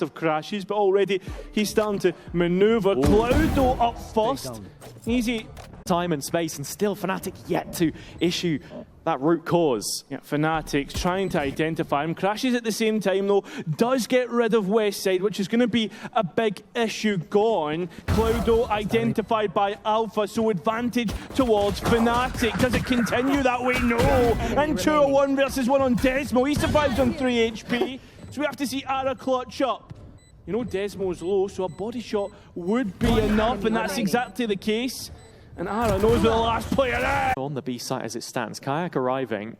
of crashes, but already he's starting to maneuver. Cloudo up first. Easy time and space, and still FNATIC yet to issue that root cause. Yeah, FNATIC's trying to identify him. Crashes at the same time though, does get rid of Westside, which is going to be a big issue. Gone. Cloudo identified by Alpha, so advantage towards FNATIC. Does it continue that way? No. And 2-1 versus 1 on Desmo. He survives on 3 HP. So we have to see Ara clutch up. You know, Desmo's low, so a body shot would be enough, and that's exactly the case. And Ara knows where the last player is. On the B site as it stands, Kayak arriving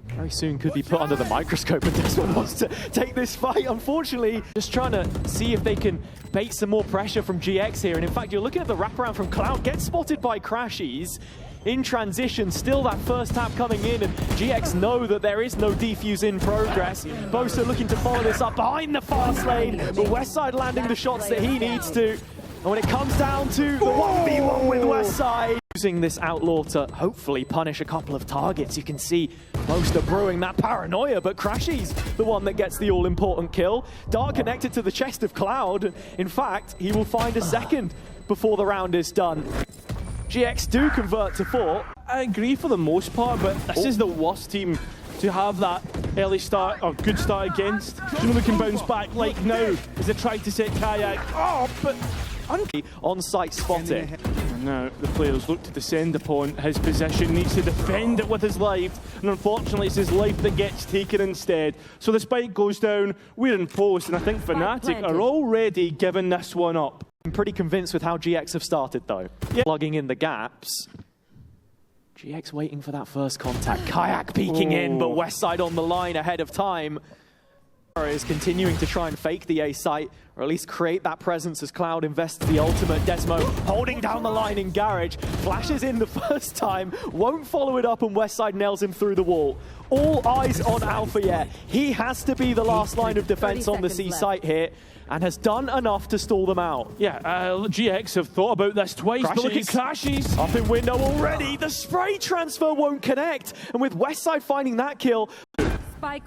very soon could be put under the microscope, and Desmo wants to take this fight. Unfortunately, just trying to see if they can bait some more pressure from GX here. And in fact, you're looking at the wraparound from Cloud, gets spotted by Crashies. In transition, still that first tap coming in, and GX know that there is no defuse in progress. Bosa looking to follow this up behind the fast lane, but Westside landing the shots that he needs to. And when it comes down to the 1v1 with Westside, using this outlaw to hopefully punish a couple of targets, you can see Bosa brewing that paranoia, but Crashies the one that gets the all-important kill. Dart connected to the chest of Cloud. In fact, he will find a second before the round is done. GX do convert to 4. I agree for the most part, but this is the worst team to have that early start or good start against. You know, they can bounce back like now as they try to set Kayak up, but on-site spotting. And now the players look to descend upon his position, needs to defend it with his life, and unfortunately it's his life that gets taken instead. So the spike goes down, we're in post, and I think FNATIC are already giving this one up. I'm pretty convinced with how GX have started though. Yeah. Plugging in the gaps. GX waiting for that first contact. Kayak peeking in, but Westside on the line ahead of time. Is continuing to try and fake the A site, or at least create that presence as Cloud invests the ultimate. Desmo holding down the line in Garage, flashes in the first time, won't follow it up, and Westside nails him through the wall. All eyes on Alpha yet. He has to be the last line of defense on the C site here, and has done enough to stall them out. Yeah, GX have thought about this twice, but look at Crashies. Up in window already, the spray transfer won't connect, and with Westside finding that kill,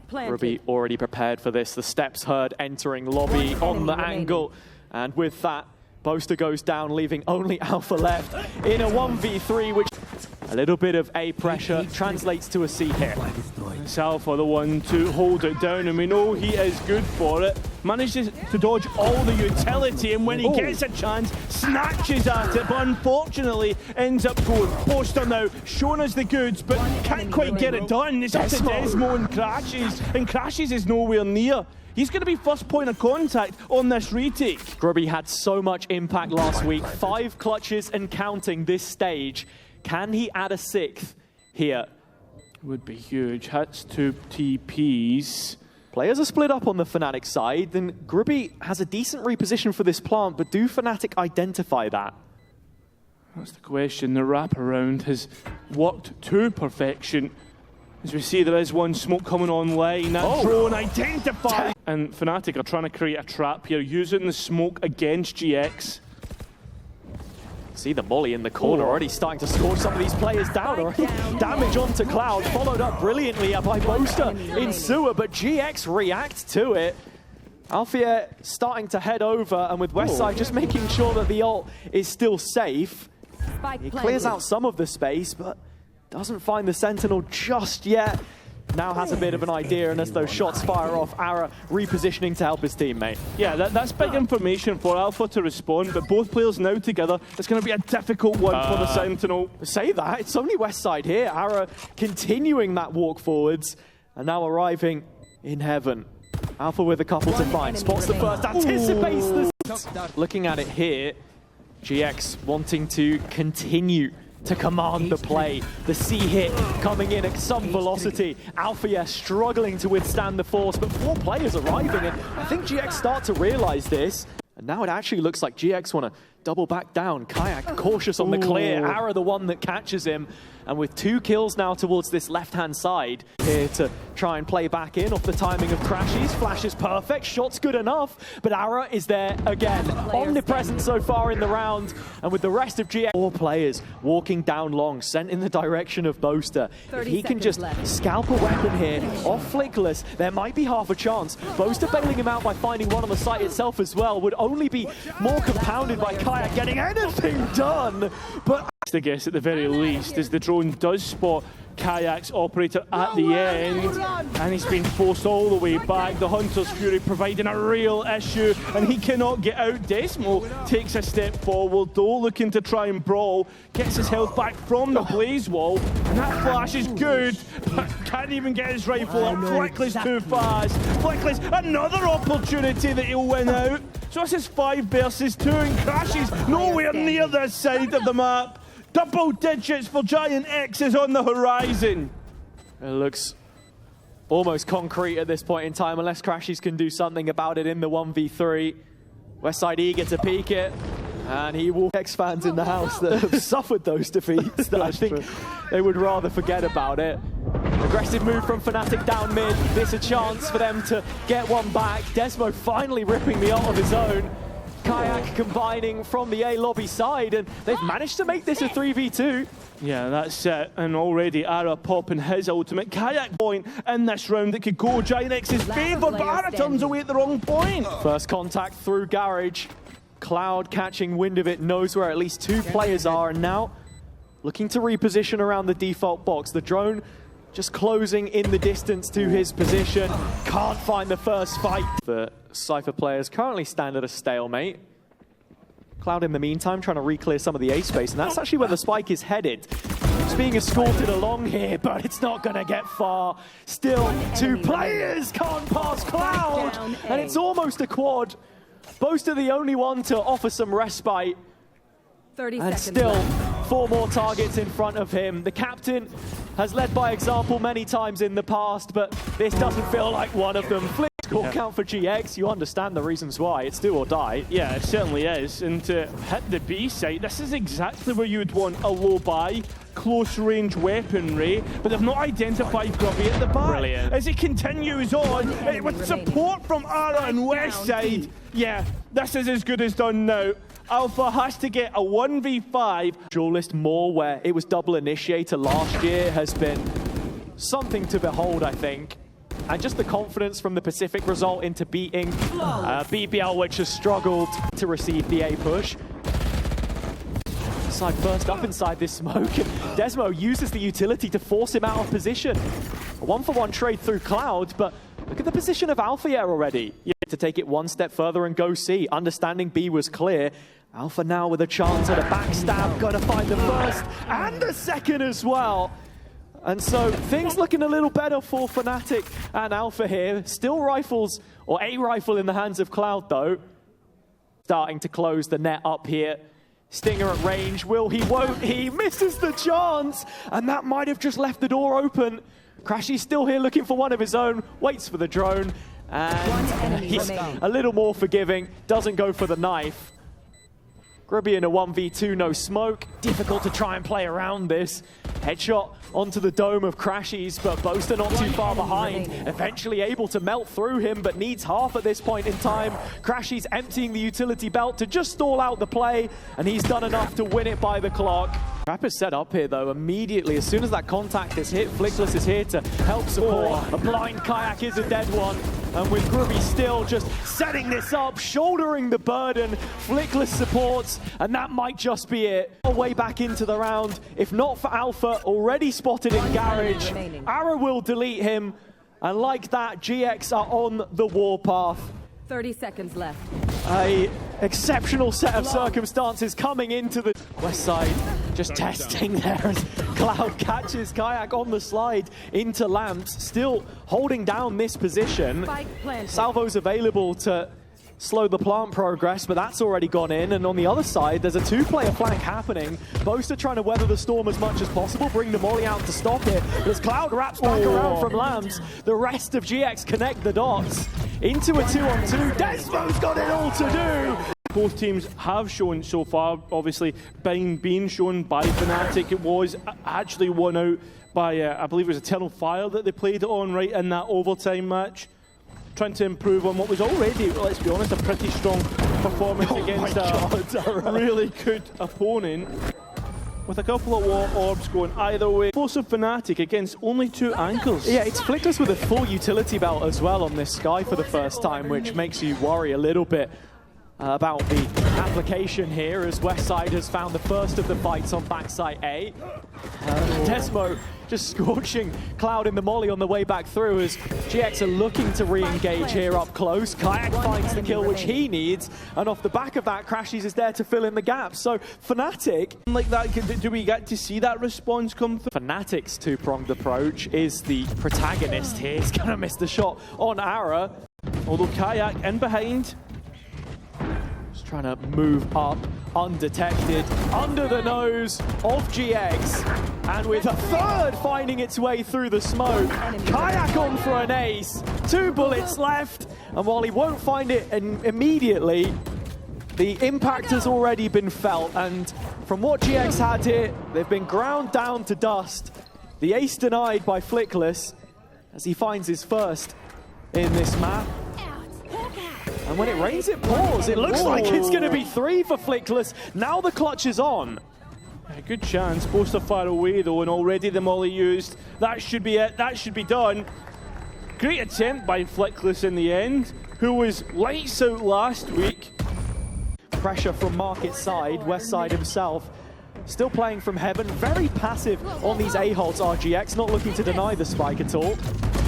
Ruby already prepared for this. The steps heard entering lobby on the angle. And with that, Boaster goes down, leaving only Alpha left in a 1v3, which a little bit of A pressure translates to a C hit. It's Alpha the one to hold it down, and we know he is good for it. Manages to dodge all the utility, and when he gets a chance, snatches at it, but unfortunately ends up going. Boaster now showing us the goods, but can't quite get it done. It's up to Desmo and Crashies is nowhere near. He's going to be first point of contact on this retake. Grubby had so much impact last week. 5 clutches and counting this stage. Can he add a 6th here? Would be huge. Hits 2 TPs. Players are split up on the FNATIC side, then Grubby has a decent reposition for this plant, but do FNATIC identify that? That's the question. The wraparound has worked to perfection. As we see, there is one smoke coming online. That drone identified. And FNATIC are trying to create a trap here, using the smoke against GX. See the molly in the corner, already starting to scorch some of these players down already. Damage onto Cloud, followed up brilliantly by Boaster in sewer, but GX reacts to it. Alfia starting to head over, and with Westside just making sure that the ult is still safe. He clears out some of the space, but doesn't find the Sentinel just yet. Now has a bit of an idea, and as those shots fire off, Ara repositioning to help his teammate. Yeah, that's big information for Alpha to respond, but both players now together, it's going to be a difficult one for the Sentinel. Say that, it's only Westside here. Ara continuing that walk forwards, and now arriving in heaven. Alpha with a couple to find, spots the first, anticipates the... Looking at it here, GX wanting to continue to command the play. The C hit coming in at some velocity. Alpha struggling to withstand the force, but 4 players arriving, and I think GX start to realize this. And now it actually looks like GX want to double back down. Kayak cautious on the clear. Ara the one that catches him. And with 2 kills now towards this left-hand side, here to try and play back in off the timing of Crashies. Flash is perfect, shot's good enough, but Ara is there again. Omnipresent so far in the round, and with the rest of GX, 4 players walking down long, sent in the direction of Boaster. If he can just scalp a weapon here, off Flickless, there might be half a chance. Boaster bailing him out by finding one on the site itself as well would only be more compounded by Kayak getting anything done. But I guess at the very least, as the drone does spot Kayak's operator at the end, and he's been forced all the way back. The Hunter's Fury providing a real issue, and he cannot get out. Desmo takes a step forward, though, looking to try and brawl, gets his health back from the blaze wall, and that flash is good, but can't even get his rifle up. Flickless too fast. Flickless, another opportunity that he'll win out. So this is 5 versus 2, and Crashes nowhere near this side of the map. Double digits for GIANTX is on the horizon. It looks almost concrete at this point in time, unless Crashies can do something about it in the 1v3. Westside eager to peek it, and he will X fans in the house that have suffered those defeats that I think they would rather forget about it. Aggressive move from FNATIC down mid. This a chance for them to get one back. Desmo finally ripping the ult of his own. Kayak combining from the A lobby side, and they've managed to make this a 3v2. Yeah, that's it. And already Ara popping his ultimate. Kayak point in this round that could go GIANTX's favour, but Ara turns away at the wrong point. First contact through Garage. Cloud catching wind of it, knows where at least 2 players are, and now looking to reposition around the default box. The drone just closing in the distance to his position. Can't find the first fight. The Cypher players currently stand at a stalemate. Cloud in the meantime trying to re-clear some of the A space, and that's actually where the spike is headed. It's being escorted along here, but it's not going to get far. Still 2 players can't pass Cloud, and it's almost a quad. Boaster the only one to offer some respite. 30 and seconds still left. 4 more targets in front of him. The captain has led by example many times in the past, but this doesn't feel like one of them. Flip score count for GX, you understand the reasons why. It's do or die. Yeah, it certainly is. And to hit the B site, this is exactly where you would want a low buy, close range weaponry, but they've not identified Grubby at the back. Brilliant. As it continues on, with support from Ara and Westside, yeah, this is as good as done now. Alpha has to get a 1v5. Duelist more where it was double initiator last year has been something to behold, I think. And just the confidence from the Pacific result into beating BBL, which has struggled to receive the A push. Side first up inside this smoke, and Desmo uses the utility to force him out of position. A 1-for-1 trade through Cloud, but look at the position of Alpha here already. To take it one step further and go C. Understanding B was clear. Alpha now with a chance at a backstab, gonna find the first and the second as well. And so things looking a little better for FNATIC and Alpha here. Still rifles, or a rifle in the hands of Cloud though. Starting to close the net up here. Stinger at range, will he, won't he? Misses the chance, and that might have just left the door open. Crashy's still here looking for one of his own, waits for the drone, and he's a little more forgiving, doesn't go for the knife. Grubby in a 1v2, no smoke. Difficult to try and play around this. Headshot onto the dome of Crashies, but Boaster not too far behind. Eventually able to melt through him, but needs half at this point in time. Crashies emptying the utility belt to just stall out the play, and he's done enough to win it by the clock. Trap is set up here though, immediately. As soon as that contact is hit, Flickless is here to help support. A blind Kayak is a dead one. And with Grubby still just setting this up, shouldering the burden, Flickless supports, and that might just be it. Way back into the round, if not for Alpha, already spotted in Garage. Ara will delete him, and like that, GX are on the warpath. 30 seconds left. A exceptional set of circumstances coming into the west side. Just testing there as Cloud catches Kayak on the slide into Lamps, still holding down this position. Salvo's available to slow the plant progress, but that's already gone in. And on the other side, there's a 2-player flank happening. Boaster trying to weather the storm as much as possible, bring the molly out to stop it. But as Cloud wraps back around from Lamps, the rest of GX connect the dots into a 2-on-2. Desmo's got it all to do. both teams have shown so far. Obviously, being shown by FNATIC, it was actually won out by, I believe it was Eternal Fire that they played it on right in that overtime match. Trying to improve on what was already, let's be honest, a pretty strong performance against a really good opponent. With a couple of war orbs going either way. Explosive FNATIC against only 2 ankles. Yeah, it's Flickless with a full utility belt as well on this Sky for the first time, which makes you worry a little bit about the application here, as Westside has found the first of the fights on backside A. Desmo just scorching Cloud in the molly on the way back through as GX are looking to re-engage here up close. Kayak finds the kill which he needs, and off the back of that, Crashies is there to fill in the gap. So FNATIC, like that, do we get to see that response come through? FNATIC's two-pronged approach is the protagonist here. He's gonna miss the shot on Ara. Although Kayak in behind. Just trying to move up undetected, under the nose of GX, and with a third finding its way through the smoke. Kayak on for an ace, 2 bullets left, and while he won't find it immediately, the impact has already been felt, and from what GX had here, they've been ground down to dust. The ace denied by Flickless as he finds his first in this map. And when it rains, it pours. It looks like it's going to be 3 for Flickless. Now the clutch is on. A good chance. Supposed to fire away though, and already the molly used. That should be it. That should be done. Great attempt by Flickless in the end, who was lights out last week. Pressure from Market side, Westside himself. Still playing from heaven, very passive on these A-holds. RGX not looking to deny the spike at all.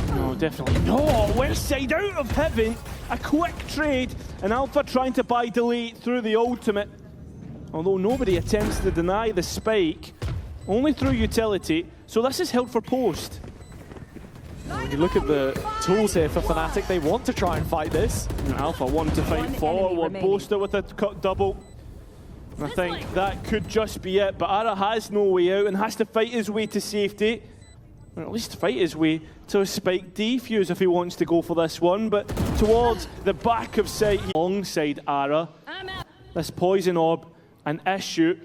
No, definitely not. Westside out of heaven. A quick trade, and Alpha trying to buy delay through the ultimate. Although nobody attempts to deny the spike, only through utility. So this is held for post. When you look at the tools here for FNATIC, they want to try and fight this. And Alpha want to fight forward. Boaster with a cut double. I think that could just be it, but Ara has no way out and has to fight his way to safety. Or at least fight his way to a spike defuse if he wants to go for this one, but towards the back of sight, alongside Ara. This poison orb, an issue.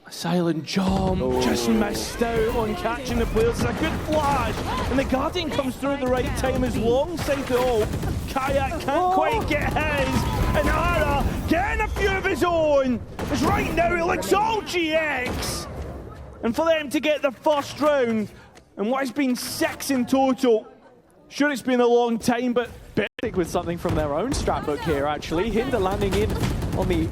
A silent jump, just missed out on catching the players. It's a good flash, and the Guardian comes through at the right time as alongside the ult. Kayak can't quite get his, and Ara getting a few of his own. As right now it looks all GX. And for them to get the first round, and what has been 6 in total. Sure, it's been a long time, but with something from their own strat book here, actually. Hinder landing in on the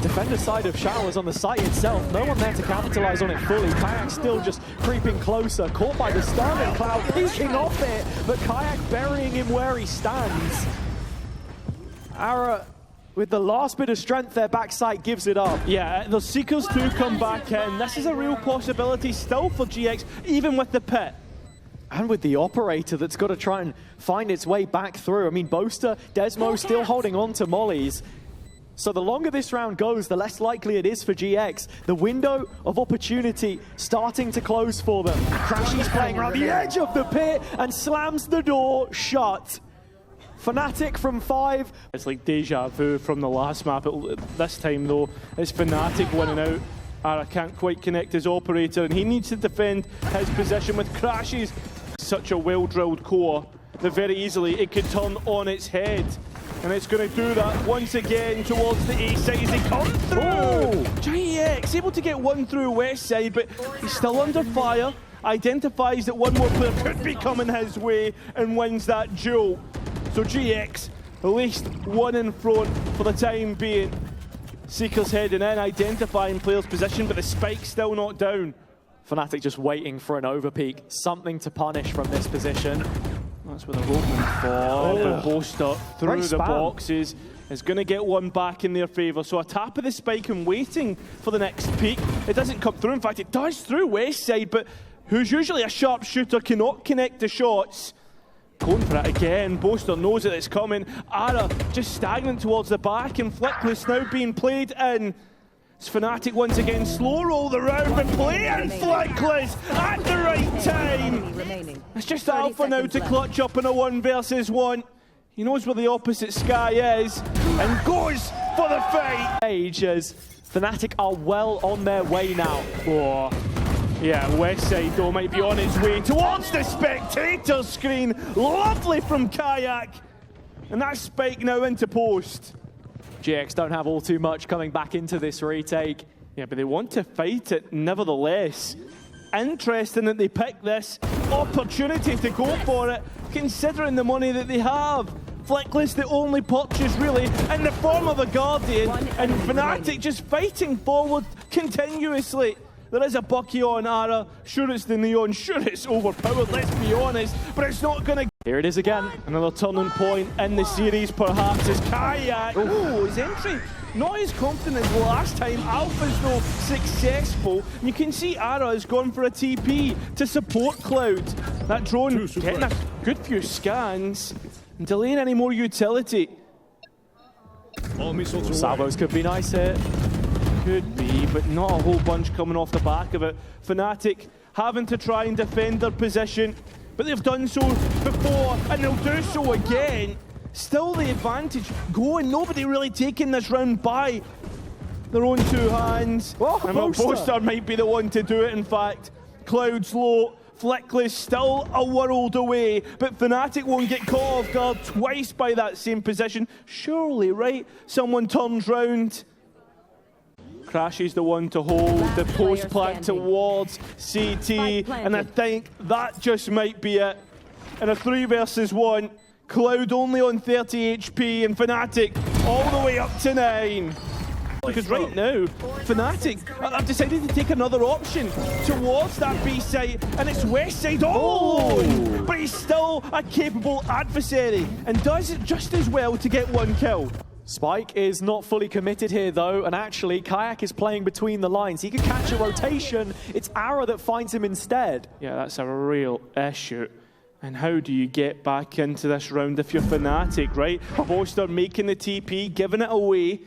defender side of Showers on the site itself. No one there to capitalize on it fully. Kayak still just creeping closer, caught by the stun, and Cloud peeking off it, but Kayak burying him where he stands. Ara, with the last bit of strength, their backside gives it up. Yeah, the Seekers do come back in. This is a real possibility still for GX, even with the pit. And with the operator that's got to try and find its way back through. I mean, Boaster, Desmo still holding on to mollies. So the longer this round goes, the less likely it is for GX. The window of opportunity starting to close for them. Crashies playing around the edge of the pit and slams the door shut. FNATIC from 5. It's like deja vu from the last map. This time though, it's FNATIC winning out. Ara can't quite connect his operator, and he needs to defend his position with Crashies. Such a well-drilled core that very easily it could turn on its head. And it's going to do that once again towards the A side as they come through. GIANTX able to get one through West side, but he's still under fire. Identifies that one more player could be coming his way and wins that duel. So GX, at least one in front for the time being. Seekers heading in, identifying player's position, but the spike's still not down. FNATIC just waiting for an overpeak, something to punish from this position. That's where they're hoping for. But Boaster through the boxes is going to get one back in their favour. So a tap of the spike and waiting for the next peak. It doesn't come through. In fact, it does through West side, but who's usually a sharpshooter cannot connect the shots. Going for it again. Boaster knows that it's coming. Ara just stagnant towards the back, and Flickless now being played in. It's FNATIC once again, slow roll the round, but playing Flickless at the right time. It's just Alpha now to clutch up in a 1 versus 1. He knows where the opposite sky is, and goes for the fight. Stage as FNATIC are well on their way now. Oh, yeah, Westside though might be on its way towards the spectator screen. Lovely from Kayak. And that spike now into post. GX don't have all too much coming back into this retake. Yeah, but they want to fight it nevertheless. Interesting that they pick this opportunity to go for it, considering the money that they have. Fleckless, the only purchase really in the form of a Guardian, and FNATIC just fighting forward continuously. There is a Bucky on Ara. Sure, it's the Neon. Sure, it's overpowered, let's be honest. But it's not going to... Here it is again. Another turning point in the series, perhaps, is Kayak. Oh, his entry not as confident as last time. Alpha's, though, successful. And you can see Ara has gone for a TP to support Cloud. That drone getting a good few scans and delaying any more utility. Salvos could be nice here. Could be, but not a whole bunch coming off the back of it. FNATIC having to try and defend their position, but they've done so before, and they'll do so again. Still the advantage going. Nobody really taking this round by their own two hands. Oh, and Poster might be the one to do it, in fact. Cloud's low. Fleckless still a world away, but FNATIC won't get caught off guard twice by that same position. Surely, right? Someone turns round. Crash is the one to hold the post plant towards CT, and I think that just might be it. In a 3 versus 1, Cloud only on 30 HP, and FNATIC all the way up to 9. Because right now, FNATIC have decided to take another option towards that B site, and it's Westside. Oh! But he's still a capable adversary, and does it just as well to get 1 kill. Spike is not fully committed here though, and actually Kayak is playing between the lines. He could catch a rotation. It's Ara that finds him instead. Yeah, that's a real issue. And how do you get back into this round if you're FNATIC, right? Boaster making the TP, giving it away,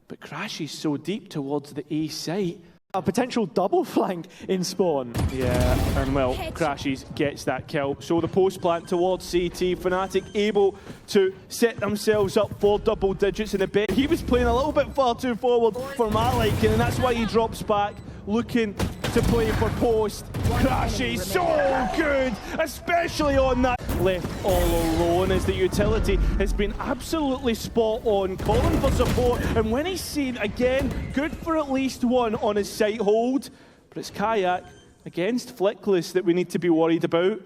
but Crash is so deep towards the A site. A potential double flank in spawn. Yeah, and well, Crashies gets that kill. So the post plant towards CT, FNATIC able to set themselves up for double digits in a bit. He was playing a little bit far too forward for my liking, and that's why he drops back, looking to play for post. Crashies so good, especially on that. Left all alone as the utility has been absolutely spot on, calling for support, and when he's seen again, good for at least 1 on his site hold. But it's Kayak against Fleckless that we need to be worried about.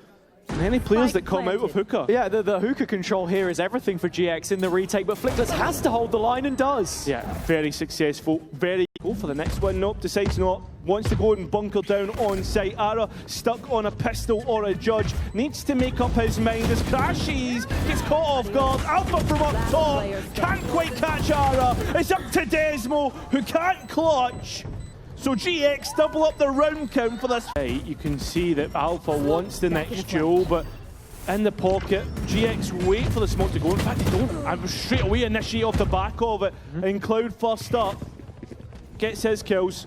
And any players that come out of hookah. Yeah, the hookah control here is everything for GX in the retake, but Fleckless has to hold the line and does. Yeah, very successful, very... Go for the next one, nope, decides not. Wants to go and bunker down on site. Ara stuck on a pistol or a judge. Needs to make up his mind as Crashies gets caught off guard. Alpha from up top. Can't quite catch Ara. It's up to Desmo, who can't clutch. So GX double up the round count for this. Hey, you can see that Alpha wants the next duel, but in the pocket, GX wait for the smoke to go. In fact, they don't. I straight away initiate off the back of it. And Cloud first up. Gets his kills.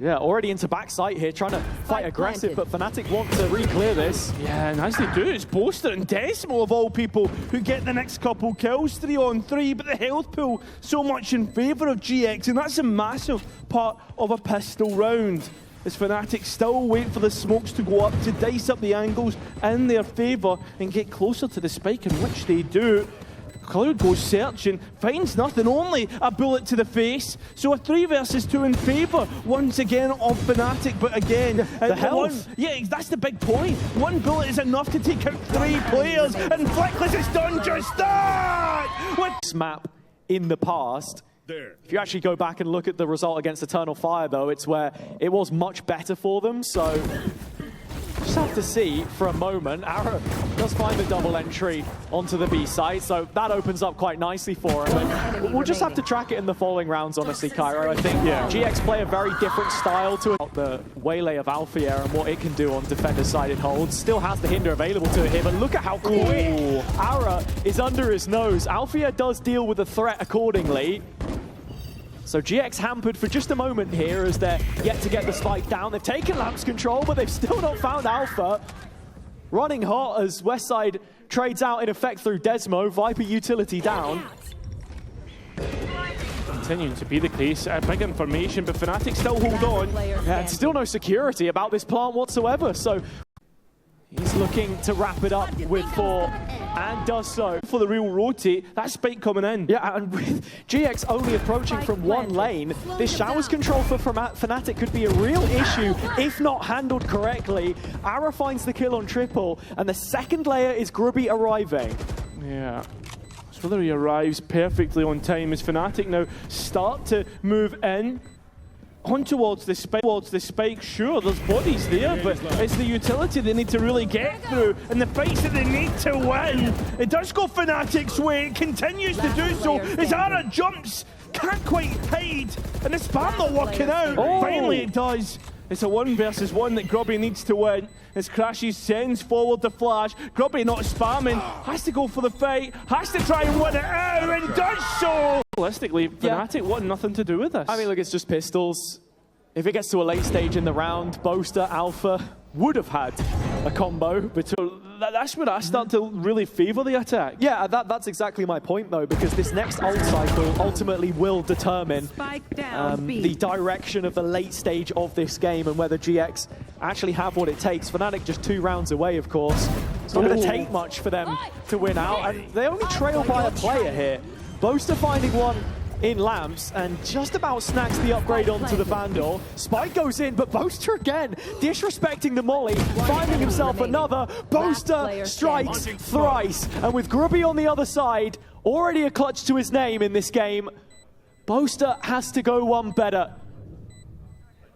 Yeah, already into backside here, trying to fight aggressive, but FNATIC want to re-clear this. Yeah, and as they do, it's Boaster and Desmo of all people who get the next couple kills, 3 on 3, but the health pool so much in favour of GX, and that's a massive part of a pistol round. As FNATIC still wait for the smokes to go up to dice up the angles in their favour and get closer to the spike, in which they do. Cloud goes searching, finds nothing, only a bullet to the face. So a 3 versus 2 in favour once again of FNATIC, but again, the health. Yeah, that's the big point. 1 bullet is enough to take out 3 players, and Fleckless has done just that! This map in the past, if you actually go back and look at the result against Eternal Fire though, it's where it was much better for them, so just have to see for a moment. Ara does find the double entry onto the B side, so that opens up quite nicely for him. And we'll just have to track it in the following rounds, honestly, Cairo. I think GX play a very different style to it. The waylay of Alpha here and what it can do on defender-sided holds. Still has the hinder available to it here, but look at how quick Ara is under his nose. Alpha does deal with the threat accordingly. So GX hampered for just a moment here as they're yet to get the spike down. They've taken Lamp's control, but they've still not found Alpha. Running hot as Westside trades out in effect through Desmo. Viper utility down. continuing to be the case. Big information, but FNATIC still hold on. Yeah, and still no security about this plant whatsoever, so he's looking to wrap it up with 4, and does so. For the real rotate, that spike coming in. Yeah, and with GX only approaching from one lane, this showers control for FNATIC could be a real issue if not handled correctly. Ara finds the kill on triple, and the second layer is Grubby arriving. Yeah. So whether he arrives perfectly on time as FNATIC now start to move in on towards the spike. Sure, there's bodies there, but it's the utility they need to really get through, and the fights that they need to win. It does go FNATIC's way, it continues to do so as Ara jumps, can't quite hide, and the spam not working out. Finally it does. It's a 1 versus 1 that Grubby needs to win. As Crashy sends forward the flash, Grubby not spamming, has to go for the fight, has to try and win it out, and does so! Realistically, FNATIC want nothing to do with this. I mean, look, it's just pistols. If it gets to a late stage in the round, Boaster, Alpha would have had a combo between. That's where I start to really favour the attack. Yeah, that's exactly my point, though, because this next ult cycle ultimately will determine the direction of the late stage of this game and whether GX actually have what it takes. FNATIC just 2 rounds away, of course. It's not going to take much for them to win out, and they only trail by a player here. Boaster finding one in Lamps and just about snacks the upgrade onto the Vandal. Spike goes in, but Boaster again disrespecting the molly, finding himself another. Boaster strikes thrice, and with Grubby on the other side, already a clutch to his name in this game, Boaster has to go one better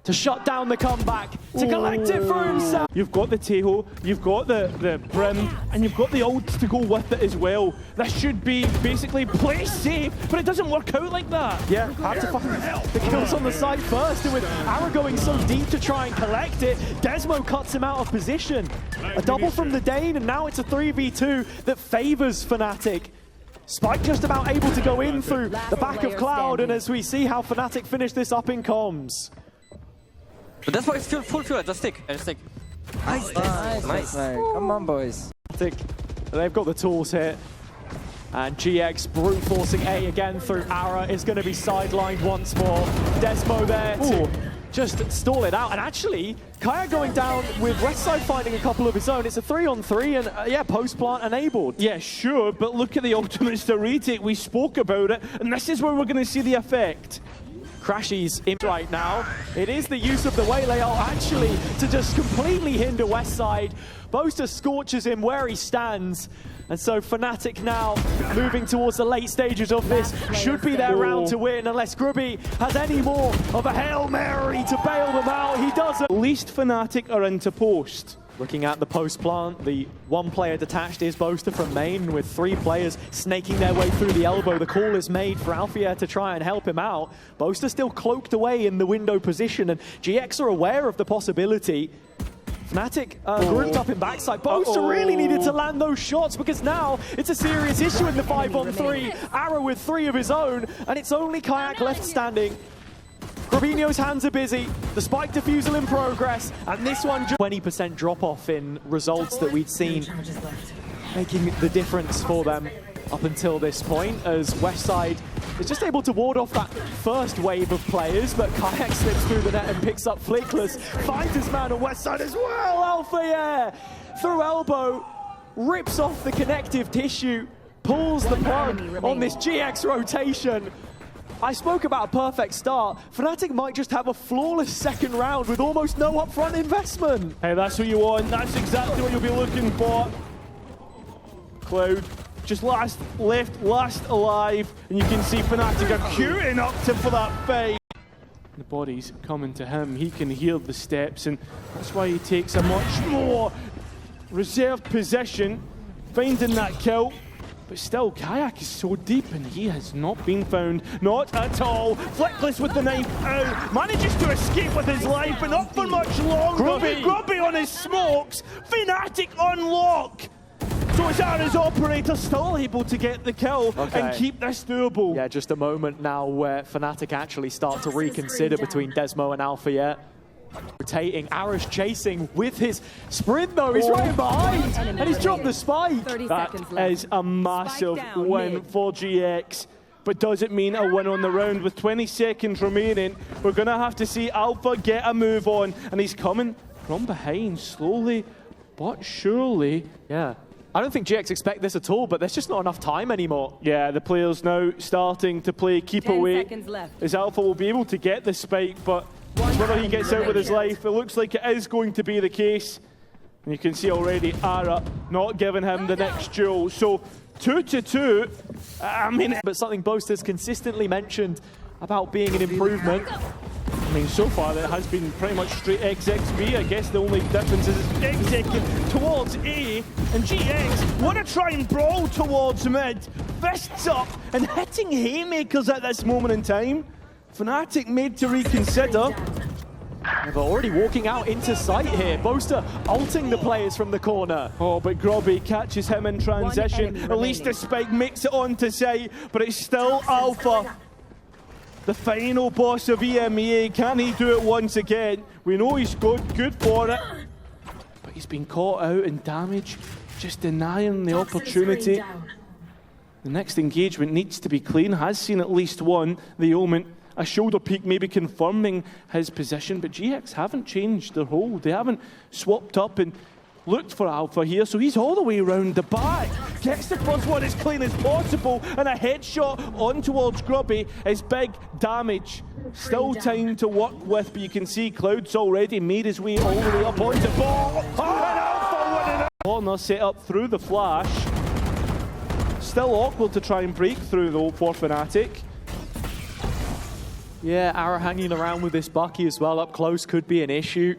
to shut down the comeback, to collect it for himself. You've got the Teho, you've got the Brim, and you've got the ults to go with it as well. This should be basically play safe, but it doesn't work out like that. Yeah, have to find the kills on the side first, and with Ara going so deep to try and collect it, Desmo cuts him out of position. A double from the Dane, and now it's a 3v2 that favors FNATIC. Spike just about able to go in through the back of Cloud, and as we see how FNATIC finish this up in comms. But that's why it's full fuel, just stick. Nice. Come on, boys. They've got the tools here. And GX brute forcing A again through Ara is going to be sidelined once more. Desmo there to just stall it out. And actually, Kaya going down with Westside finding a couple of his own. It's a 3-on-3 and yeah, post-plant enabled. Yeah, sure, but look at the ultimates to retake. We spoke about it, and this is where we're going to see the effect. Crashy's in right now. It is the use of the Waylay ult actually to just completely hinder Westside. Boaster scorches him where he stands. And so FNATIC now moving towards the late stages of this should be their round to win unless Grubby has any more of a Hail Mary to bail them out. He doesn't. At least FNATIC are into post. Looking at the post plant, the 1 player detached is Boaster from main with 3 players snaking their way through the elbow. The call is made for Alfia to try and help him out. Boaster still cloaked away in the window position, and GX are aware of the possibility. FNATIC grouped up in backside. Boaster really needed to land those shots because now it's a serious issue in the 5-on-3. Arrow with 3 of his own, and it's only Kayak left standing. Robinho's hands are busy, the spike defusal in progress, and this one 20% drop-off in results that we'd seen, making the difference for them up until this point, as Westside is just able to ward off that first wave of players, but Kayak slips through the net and picks up Flickless, finds his man on Westside as well. Alpha, yeah, through elbow, rips off the connective tissue, pulls the plug on this GX rotation. I spoke about a perfect start. FNATIC might just have a flawless second round with almost no upfront investment. Hey, that's what you want. That's exactly what you'll be looking for. Cloud just left last alive, and you can see FNATIC are queuing up for that fight. The body's coming to him. He can hear the steps, and that's why he takes a much more reserved position, finding that kill. But still, Kayak is so deep, and he has not been found. Not at all. Flickless with the knife out. Manages to escape with his life, but not for much longer. Grubby on his smokes. FNATIC on lock. So it's Ara's operator still able to get the kill and keep this doable. Yeah, just a moment now where FNATIC actually start to reconsider between Desmo and Alpha yet. Rotating, Ara's chasing with his sprint though, he's right behind, and he's dropped the spike. That is a massive win for GX. but does it mean a win on the round? With 20 seconds remaining, we're going to have to see Alpha get a move on, and he's coming from behind slowly but surely. Yeah. I don't think GX expect this at all, but there's just not enough time anymore. Yeah, the players now starting to play keep 10 away. seconds left. As Alpha will be able to get the spike, but whether he gets out with his life, it looks like it is going to be the case. And you can see already Ara not giving him the next duel. So 2-2. I mean, But something Boaster's consistently mentioned about being an improvement. I mean, so far it has been pretty much straight XXB. I guess the only difference is exec towards A, and GX want to try and brawl towards mid. Fists up and hitting haymakers at this moment in time. FNATIC made to reconsider. Yeah, but already walking out into sight here. Boaster ulting the players from the corner. Oh, but Grobby catches him in transition. enemy At least the remaining. spike makes it onto sight, but it's still Alpha. The final boss of EMEA, can he do it once again? We know he's good for it, but he's been caught out in damage, just denying the opportunity. The next engagement needs to be clean, has seen at least one, the Omen. A shoulder peek maybe confirming his position, but GX haven't changed their hold. They haven't swapped up and looked for Alpha here, so he's all the way around the back. Gets the first one as clean as possible, and a headshot on towards Grubby is big damage. Still time to work with, but you can see Cloud's already made his way all the way up onto ball. And Alpha winning it! Corner set up through the flash. Still awkward to try and break through though for FNATIC. Yeah, Ara hanging around with this Bucky as well up close could be an issue.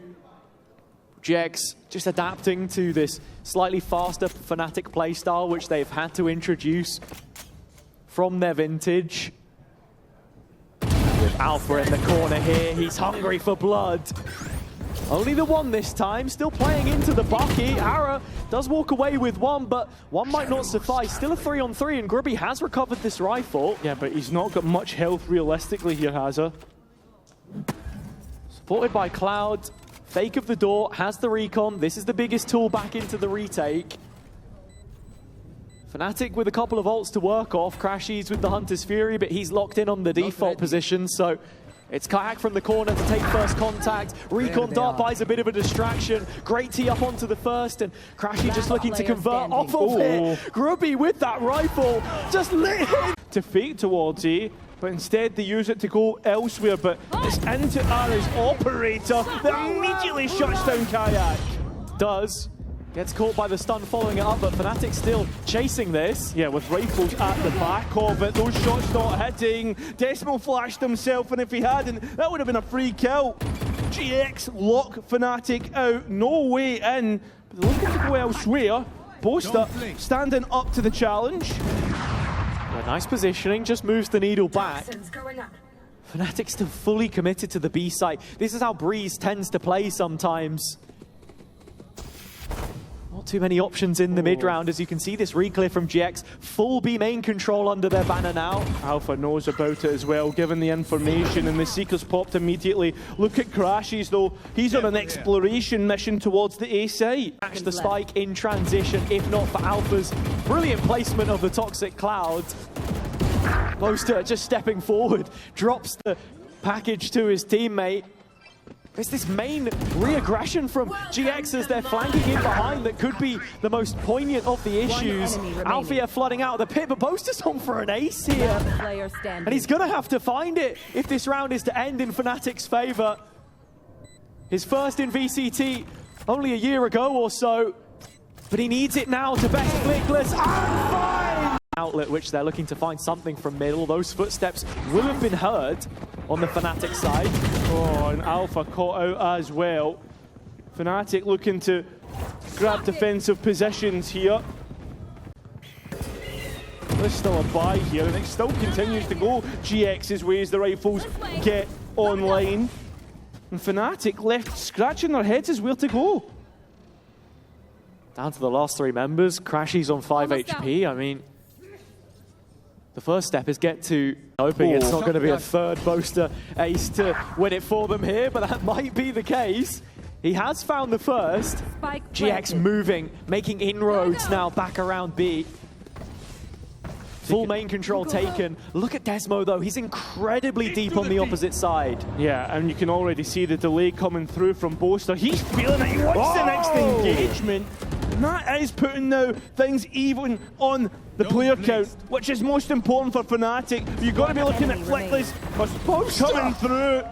GX just adapting to this slightly faster FNATIC playstyle, which they've had to introduce from their vintage. With Alpha in the corner here, he's hungry for blood. Only the one this time, still playing into the Bucky. Ara does walk away with one, but one might not suffice. Still a 3-on-3, and Grubby has recovered this rifle. Yeah, but he's not got much health realistically here, has he? Supported by Cloud. Fake of the door, has the recon. This is the biggest tool back into the retake. FNATIC with a couple of ults to work off. Crashies with the Hunter's Fury, but he's locked in on the default position, so it's Kayak from the corner to take first contact. Recon dart buys a bit of a distraction. Great tee up onto the first, and Crashy just looking to convert off of it. Grubby with that rifle, just lit him. To fake towards A, but instead they use it to go elsewhere, but it's into Ara's operator that immediately shuts down Kayak. Does. Gets caught by the stun following it up, but FNATIC still chasing this. Yeah, with rifles at the back of it, those shots not hitting. Decimal flashed himself, and if he hadn't, that would have been a free kill. GX lock FNATIC out, no way in, but they're looking to go elsewhere. Boaster standing up to the challenge. Yeah, nice positioning, just moves the needle back. FNATIC still fully committed to the B site. This is how Breeze tends to play sometimes. Not too many options in the mid-round, as you can see this reclear from GX. Full B main control under their banner now. Alpha knows about it as well, given the information, and the Seekers popped immediately. Look at Crashies though, he's on an exploration mission towards the A site. Catch the spike in transition, if not for Alpha's brilliant placement of the Toxic Cloud. Boaster just stepping forward, drops the package to his teammate. It's this main re-aggression from GX as they're flanking in behind that could be the most poignant of the issues. Alfia flooding out of the pit, but Boaster's on for an ace here. And he's going to have to find it if this round is to end in FNATIC's favor. His first in VCT only a year ago or so, but he needs it now to best Flickless. Outlet, which they're looking to find something from middle. Those footsteps will have been heard on the FNATIC side. Oh, and Alpha caught out as well. FNATIC looking to grab defensive positions here. There's still a buy here, and it still continues to go GX's way as the rifles get online. And FNATIC left scratching their heads as where to go. Down to the last three members. Crashy's on 5 HP. I mean, the first step is get to hoping it's not going to be a third Boaster ace to win it for them here, but that might be the case. He has found the first. GX moving, making inroads now back around B. Full main control taken. Look at Desmo though, he's incredibly deep on the opposite side. Yeah, and you can already see the delay coming through from Boaster. He's feeling it, he wants the next engagement. And that is putting now things even on the player count, which is most important for FNATIC. You've got to be looking at Flickless, both coming through.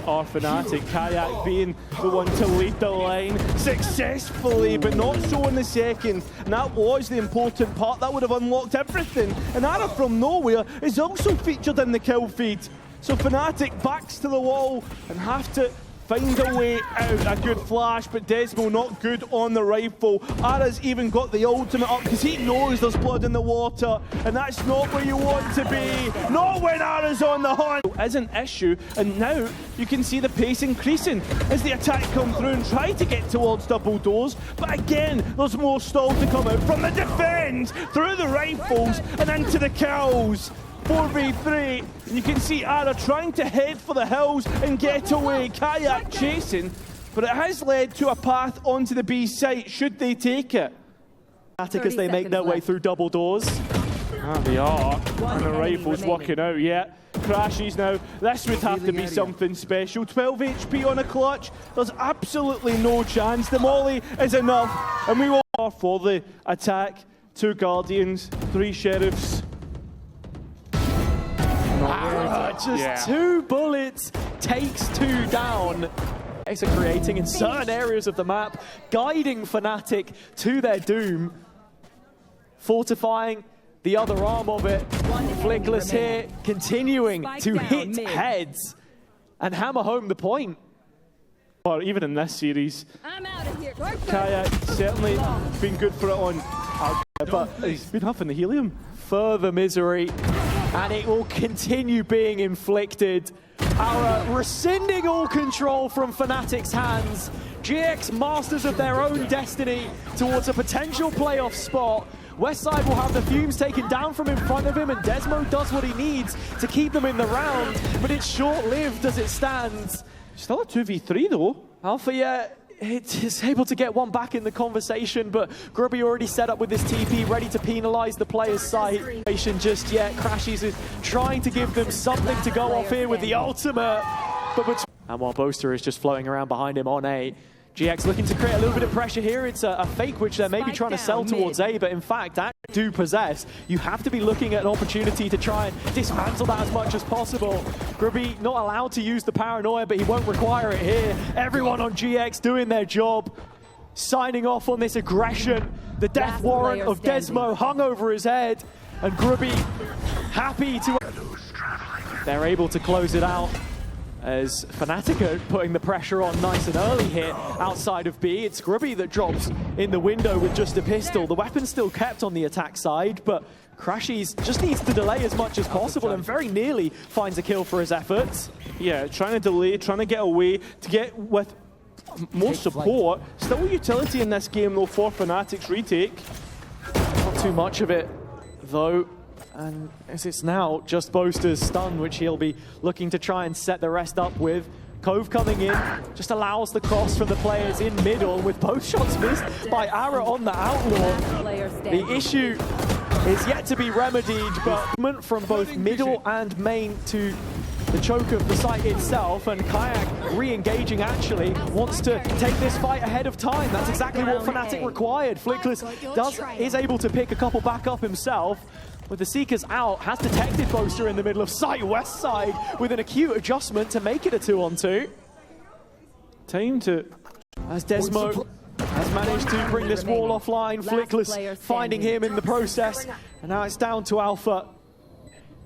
Are FNATIC, Kayak being the one to lead the line successfully, but not so in the second. And that was the important part, that would have unlocked everything. And Ara from nowhere is also featured in the kill feed. So FNATIC backs to the wall and have to find a way out. A good flash, but Desmo not good on the rifle. Ara's even got the ultimate up because he knows there's blood in the water, and that's not where you want to be. Not when Ara's on the hunt. Is an issue, and now you can see the pace increasing as the attack come through and try to get towards double doors. But again, there's more stall to come out from the defense, through the rifles and into the kills. 4v3, and you can see Ara trying to head for the hills and get away. Kayak chasing, but it has led to a path onto the B site, should they take it. FNATIC as they make their way through double doors. They are, and the rifle's working out, yeah. Crashes now, this would have to be something special. 12 HP on a clutch, there's absolutely no chance. The molly is enough, and we will for the attack. 2 Guardians, 3 Sheriffs. Just 2 bullets, takes 2 down. Are creating in certain areas of the map, guiding FNATIC to their doom. Fortifying the other arm of it. Flickless here, continuing to hit heads and hammer home the point. Or even in this series, I'm out of here. Kayak certainly been good for it on, but he's been huffing the helium. Further misery, and it will continue being inflicted. Ara rescinding all control from FNATIC's hands. GX masters of their own destiny towards a potential playoff spot. Westside will have the fumes taken down from in front of him, and Desmo does what he needs to keep them in the round, but it's short-lived as it stands. Still a 2v3 though. Alpha, yeah, it is able to get one back in the conversation, but Grubby already set up with this TP, ready to penalize the player's side. Just yet, Crashies is trying to give them something to go off here with the ultimate. And while Boaster is just floating around behind him on A, GX looking to create a little bit of pressure here. It's a fake which they're maybe trying to sell towards A, but in fact, that do possess. You have to be looking at an opportunity to try and dismantle that as much as possible. Grubby not allowed to use the paranoia, but he won't require it here. Everyone on GX doing their job, signing off on this aggression. The death warrant of Desmo hung over his head, and Grubby happy to... They're able to close it out, as FNATIC are putting the pressure on nice and early here outside of B. It's Grubby that drops in the window with just a pistol. The weapon's still kept on the attack side, but Crashies just needs to delay as much as possible and very nearly finds a kill for his efforts. Yeah, trying to delay, trying to get away, to get with more support. Still utility in this game though for FNATIC's retake. Not too much of it though. And as it's now just Boaster's stun, which he'll be looking to try and set the rest up with. Cove coming in, just allows the cross from the players in middle, with both shots missed by Ara on the Outlaw. The issue is yet to be remedied, but from both middle and main to the choke of the site itself, and Kayak re-engaging actually wants to take this fight ahead of time. That's exactly what FNATIC required. Flickless is able to pick a couple back up himself. With the Seekers out, has detected Boaster in the middle of site, west side, with an acute adjustment to make it a 2-on-2. Time to... As Desmo has managed to bring this wall offline, Flickless finding him in the process, and now it's down to Alpha.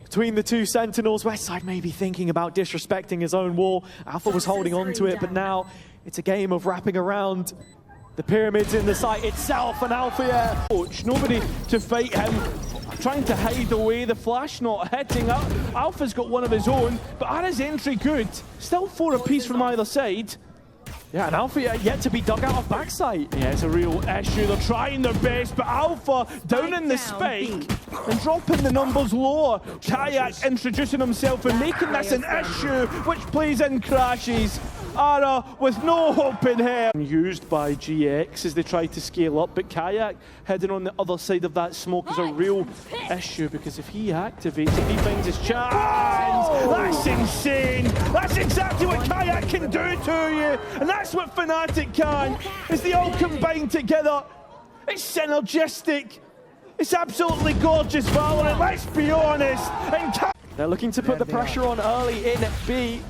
Between the 2 Sentinels, Westside may be thinking about disrespecting his own wall. Alpha was holding on to it, but now it's a game of wrapping around the pyramids in the site itself, and Alpha, nobody to fight him. Trying to hide away, the flash not hitting up. Alpha's got one of his own, but Ara's entry good. Still 4 apiece from either side. Yeah, and Alpha yet to be dug out of backside. Yeah, it's a real issue. They're trying their best, but Alpha down in the spike and dropping the numbers lower. Kayak introducing himself and making this an issue, which plays in Crashies. Ara with no hope in hell. Used by GX as they try to scale up, but Kayak heading on the other side of that smoke is a real issue, because if he activates, if he finds his chance, that's insane. That's exactly what Kayak can do to you, and that's what FNATIC can, is they all combine together. It's synergistic. It's absolutely gorgeous Valorant, let's be honest. And they're looking to put the pressure on early in B.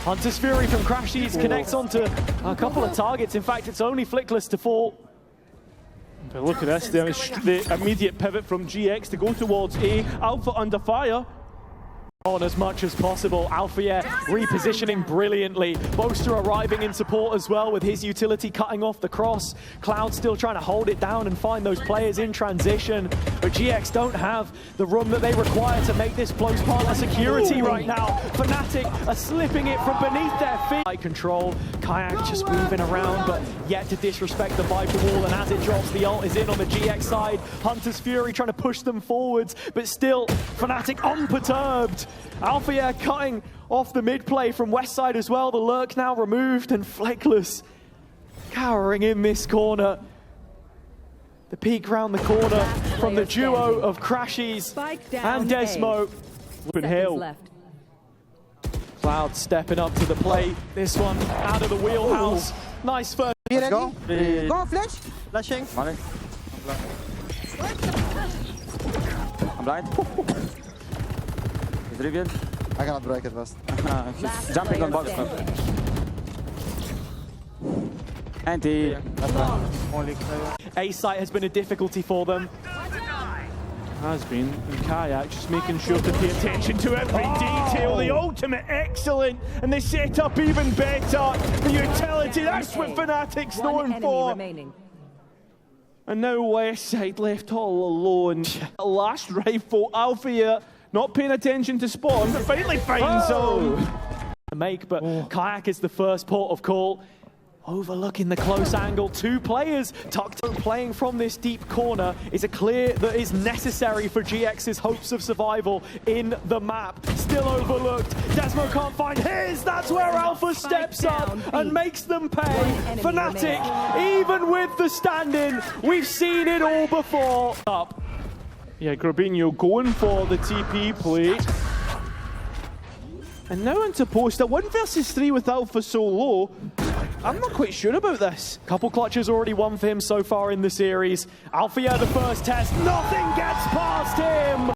Hunter's Fury from Crashies connects onto a couple of targets. In fact, it's only Flickless to fall. But look at this, the immediate pivot from GX to go towards A. Alpha under fire. On as much as possible. Alpha repositioning brilliantly. Boaster arriving in support as well with his utility cutting off the cross. Cloud still trying to hold it down and find those players in transition. But GX don't have the room that they require to make this close partner security right now. FNATIC are slipping it from beneath their feet. High control. Kayak just moving around, but yet to disrespect the Viper wall. And as it drops, the ult is in on the GX side. Hunter's Fury trying to push them forwards, but still FNATIC unperturbed. Alpha cutting off the mid play from west side as well. The lurk now removed, and Fleckless cowering in this corner. The peek round the corner from the duo of Crashies and Desmo. Open hell. Left. Cloud stepping up to the plate. This one out of the wheelhouse. Nice first. Let's go. Go, flash. Flashing. I'm blind. He's revealed. I cannot break it fast. He's jumping on box. Anti. Only clear. A site has been a difficulty for them. Has been, and Kayak just making sure to pay attention to every detail. The ultimate excellent, and they set up even better. The utility, that's what FNATIC's known for. Remaining. And now Westside left all alone. Last rifle, Alpha not paying attention to spawn, but finally finds zone. But Kayak is the first port of call. Overlooking the close angle, two players tucked in. Playing from this deep corner is a clear that is necessary for GX's hopes of survival in the map. Still overlooked. Desmo can't find his. That's where Alpha steps up and makes them pay. FNATIC, even with the stand-in, we've seen it all before. Up. Yeah, Grabinho going for the TP play. And now into poster. 1 versus 3 with Alpha so low. I'm not quite sure about this. Couple clutches already won for him so far in the series. Alpha the first test. Nothing gets past him.